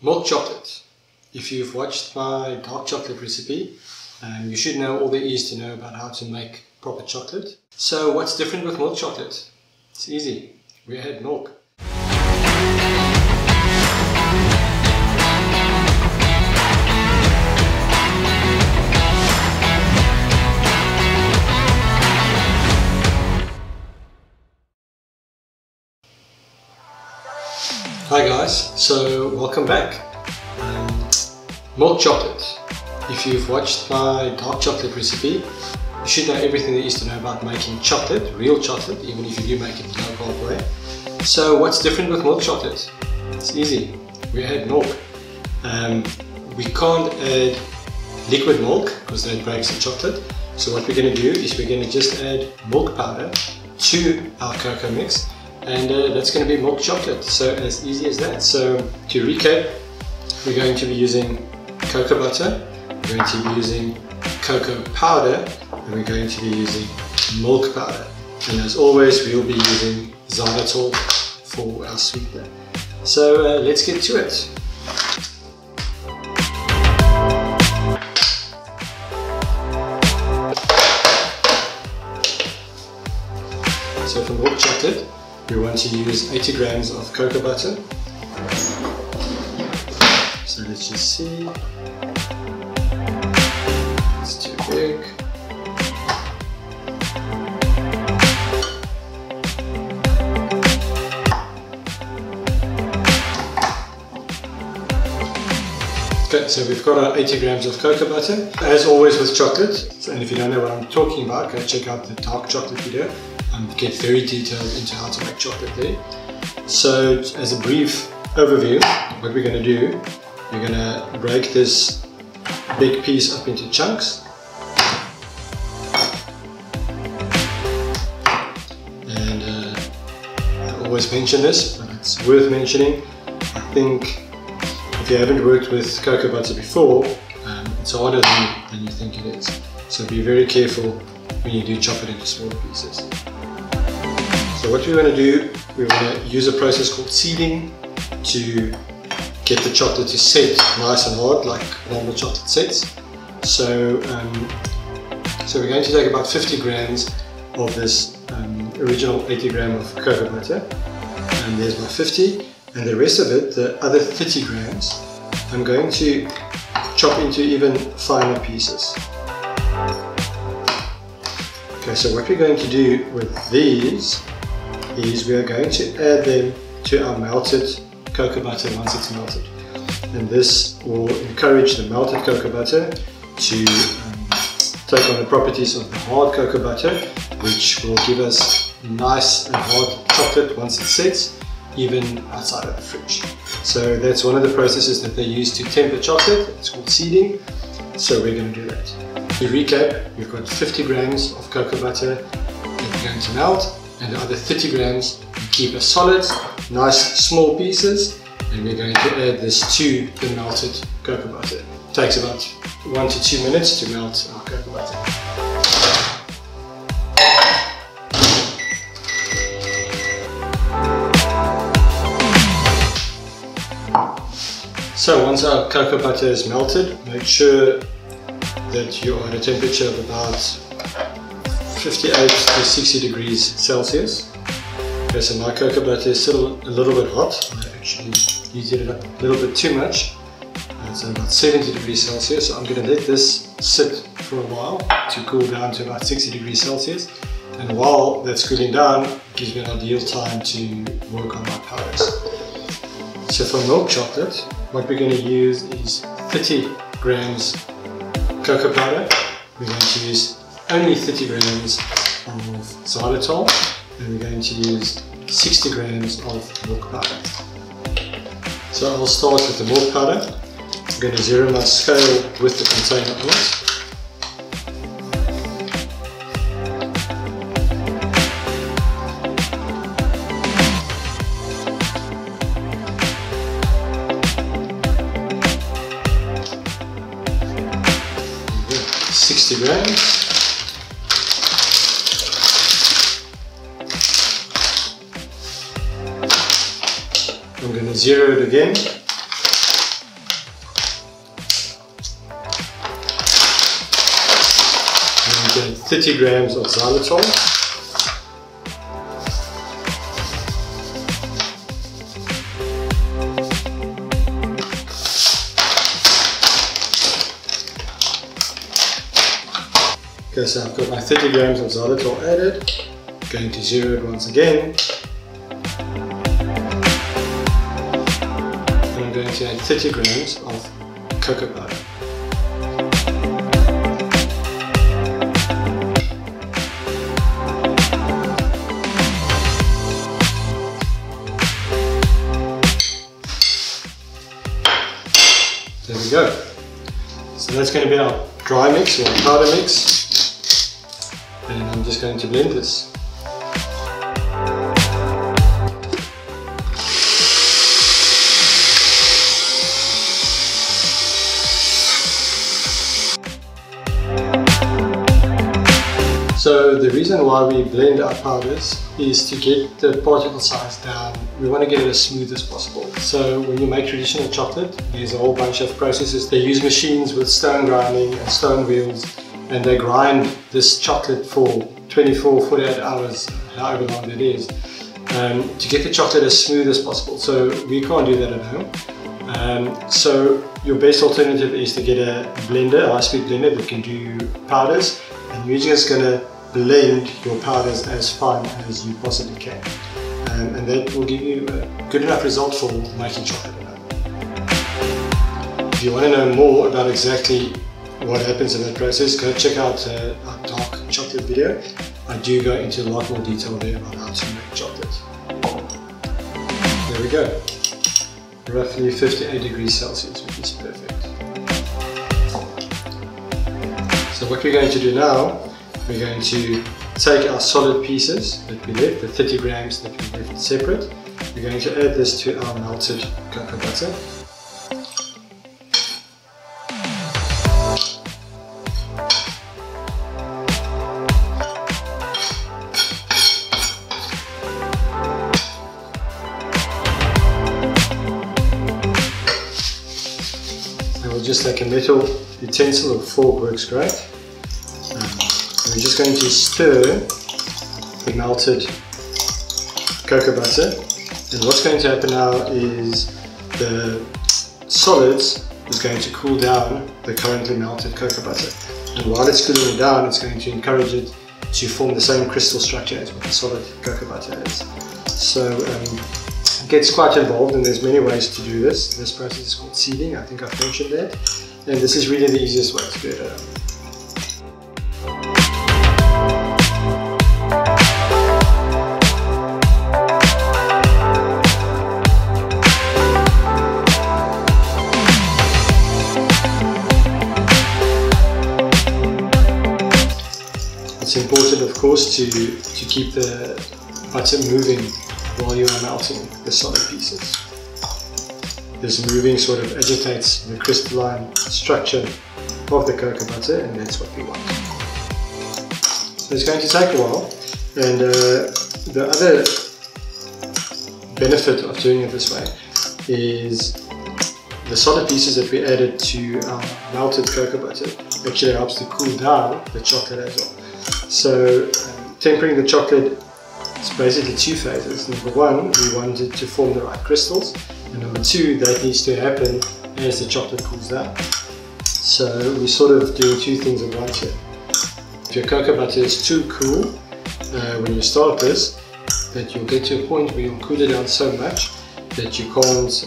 Milk chocolate. If you've watched my dark chocolate recipe, you should know all there is to know about how to make proper chocolate. So what's different with milk chocolate? It's easy. We add milk. Hi guys, so welcome back. Milk chocolate. If you've watched my dark chocolate recipe, you should know everything there is to know about making chocolate, real chocolate, even if you do make it the low carb way. So what's different with milk chocolate? It's easy. We add milk. We can't add liquid milk because that breaks the chocolate. So what we're going to do is we're going to just add milk powder to our cocoa mix. And that's going to be milk chocolate, so as easy as that. So to recap, we're going to be using cocoa butter, we're going to be using cocoa powder, and we're going to be using milk powder. And as always, we'll be using xylitol for our sweetener. So let's get to it. So for milk chocolate, we want to use 80 grams of cocoa butter. So let's just see. It's too big. Okay, so we've got our 80 grams of cocoa butter. As always with chocolate, and if you don't know what I'm talking about, go check out the dark chocolate video. Get very detailed into how to make chocolate there. So as a brief overview, what we're going to do, we're going to break this big piece up into chunks. And I always mention this, but it's worth mentioning. I think if you haven't worked with cocoa butter before, it's harder than you think it is. So be very careful when you do chop it into smaller pieces. So what we're going to do, we're going to use a process called seeding to get the chocolate to set nice and hard like normal chocolate sets. So, we're going to take about 50 grams of this original 80 gram of cocoa butter, and there's my 50, and the rest of it, the other 30 grams, I'm going to chop into even finer pieces. Okay, so what we're going to do with these is we are going to add them to our melted cocoa butter once it's melted. And this will encourage the melted cocoa butter to take on the properties of the hard cocoa butter, which will give us nice and hard chocolate once it sets, even outside of the fridge. So that's one of the processes that they use to temper chocolate. It's called seeding. So we're going to do that. To recap, we've got 50 grams of cocoa butter that we're going to melt, and the other 30 grams we keep as solids, nice small pieces, and we're going to add this to the melted cocoa butter. It takes about 1 to 2 minutes to melt our cocoa butter. So once our cocoa butter is melted, make sure that you are at a temperature of about 58 to 60 degrees Celsius. Okay, so my cocoa butter is still a little bit hot. I actually heated it up a little bit too much. It's about 70 degrees Celsius, so I'm going to let this sit for a while to cool down to about 60 degrees Celsius. And while that's cooling down, it gives me an ideal time to work on my powders. So for milk chocolate, what we're going to use is 30 grams cocoa powder. We're going to use only 30 grams of xylitol, and we're going to use 60 grams of milk powder. So I'll start with the milk powder. I'm going to zero my scale with the container on it. Grams. I'm going to zero it again. 30 grams of xylitol. Okay, so I've got my 30 grams of xylitol added. Going to zero it once again. And I'm going to add 30 grams of cocoa powder. There we go. So that's going to be our dry mix or powder mix. And I'm just going to blend this. So the reason why we blend our powders is to get the particle size down. We want to get it as smooth as possible. So when you make traditional chocolate, there's a whole bunch of processes. They use machines with stone grinding and stone wheels, and they grind this chocolate for 24, 48 hours, however long it is, to get the chocolate as smooth as possible. So we can't do that at home. So your best alternative is to get a blender, a high-speed blender that can do powders, and you're just going to blend your powders as fine as you possibly can. And that will give you a good enough result for making chocolate at home. If you want to know more about exactly what happens in that process, go check out our dark chocolate video. I do go into a lot more detail there about how to make chocolate. There we go. Roughly 58 degrees Celsius, which is perfect. So what we're going to do now, we're going to take our solid pieces that we left, the 30 grams that we left separate. We're going to add this to our melted cocoa butter. Just like a metal utensil or fork works great. We're just going to stir the melted cocoa butter, and what's going to happen now is the solids is going to cool down the currently melted cocoa butter, and while it's cooling it down, it's going to encourage it to form the same crystal structure as what the solid cocoa butter is. So it gets quite involved, and there's many ways to do this. This process is called seeding. I think I've mentioned that, and this is really the easiest way to do it at home. It's important, of course, to keep the butter moving while you are melting the solid pieces. This moving sort of agitates the crystalline structure of the cocoa butter, and that's what we want. So it's going to take a while, and the other benefit of doing it this way is the solid pieces that we added to our melted cocoa butter actually helps to cool down the chocolate as well. So tempering the chocolate is basically two phases. Number one, we want it to form the right crystals, and number two, that needs to happen as the chocolate cools down. So we're sort of doing two things at once here. If your cocoa butter is too cool when you start this, that you'll get to a point where you'll cool it down so much that you can't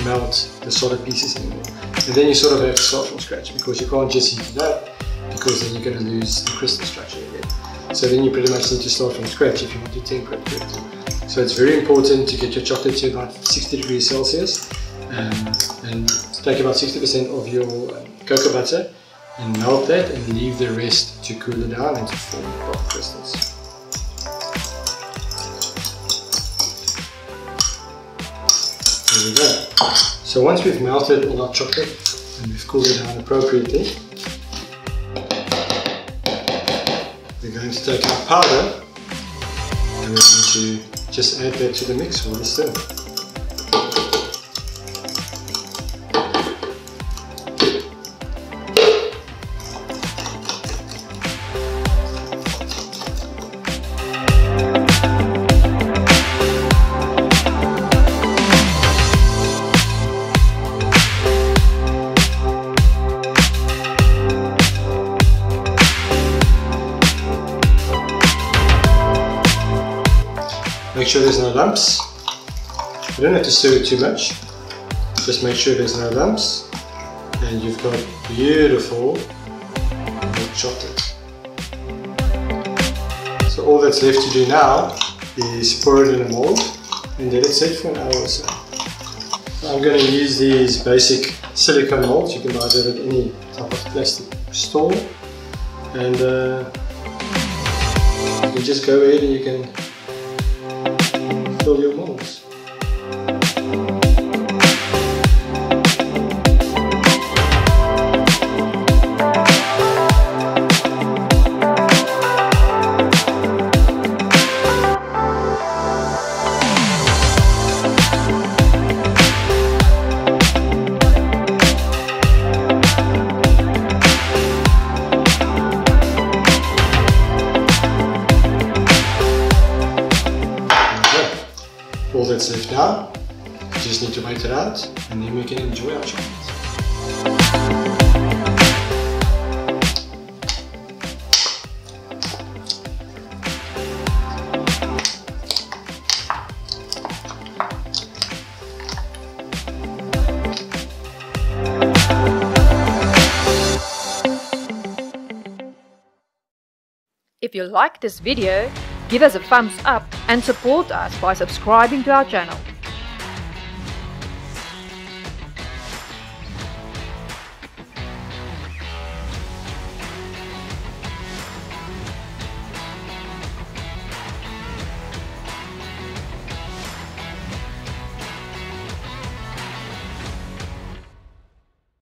melt the solid pieces anymore. And then you sort of have to start from scratch, because you can't just heat it up, because then you're going to lose the crystal structure again. So then you pretty much need to start from scratch if you want to temper it correctly. So it's very important to get your chocolate to about 60 degrees Celsius and take about 60% of your cocoa butter and melt that, and leave the rest to cool it down and to form the proper crystals. There we go. So once we've melted all our chocolate and we've cooled it down appropriately, we're going to take our powder and we're going to just add that to the mix for the stir. sure there's no lumps. You don't have to stir it too much. Just make sure there's no lumps, and you've got beautiful milk chocolate. So all that's left to do now is pour it in a mold and let it sit for an hour or so. I'm going to use these basic silicone molds. You can buy them at any type of plastic store, and you can just go ahead and you can fill your molds. All that's left now, we just need to wait it out, and then we can enjoy our chocolate. If you like this video, give us a thumbs up and support us by subscribing to our channel.